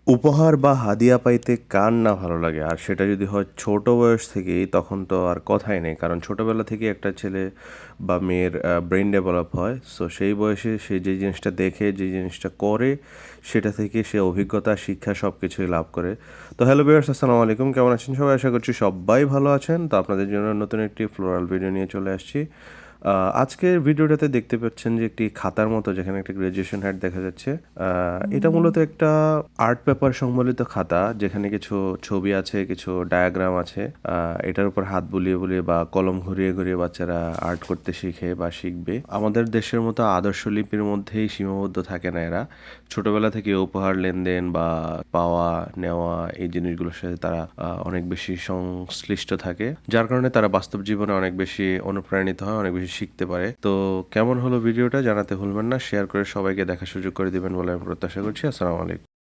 উপহার বা হাদিয়া পাইতে কার না ভালো লাগে? আর সেটা যদি হয় ছোট বয়স থেকেই তখন তো আর কথাই নেই। কারণ ছোটবেলা থেকেই একটা ছেলে বা মেয়ের ব্রেইন ডেভেলপ হয়। সো সেই বয়সে সে যে জিনিসটা দেখে, যে জিনিসটা করে সেটা থেকে সে অভিজ্ঞতা, শিক্ষা সবকিছুই লাভ করে। তো হ্যালো ভিউয়ার্স, আসসালামু আলাইকুম। কেমন আছেন সবাই? আশা করছি সবাই ভালো আছেন। তো আপনাদের জন্য নতুন একটি ফ্লোরাল ভিডিও নিয়ে চলে আসছি। আজকের ভিডিওটাতে দেখতে পাচ্ছেন যে একটি খাতার মতো যেখানে একটা গ্র্যাজুয়েশন হ্যাট দেখা যাচ্ছে। এটা মূলত একটা আর্ট পেপার সম্বলিত খাতা যেখানে কিছু ছবি আছে, কিছু ডায়াগ্রাম আছে। এটার উপর হাত বুলিয়ে বুলিয়ে বা কলম ঘুরিয়ে ঘুরিয়ে বাচ্চারা আর্ট করতে শিখে বা শিখবে। আমাদের দেশের মতো আদর্শ লিপির মধ্যেই সীমাবদ্ধ থাকে না এরা। ছোটবেলা থেকে উপহার লেনদেন বা পাওয়া নেওয়া এই জিনিসগুলোর সাথে তারা অনেক বেশি সংশ্লিষ্ট থাকে, যার কারণে তারা বাস্তব জীবনে অনেক বেশি অনুপ্রাণিত হয়, অনেক বেশি শিখতে পারে। তো কেমন হলো ভিডিওটা জানাতে ভুলবেন না, শেয়ার করে সবাইকে দেখার সুযোগ করে দিবেন বলে আমি প্রত্যাশা করছি। আসসালামু আলাইকুম।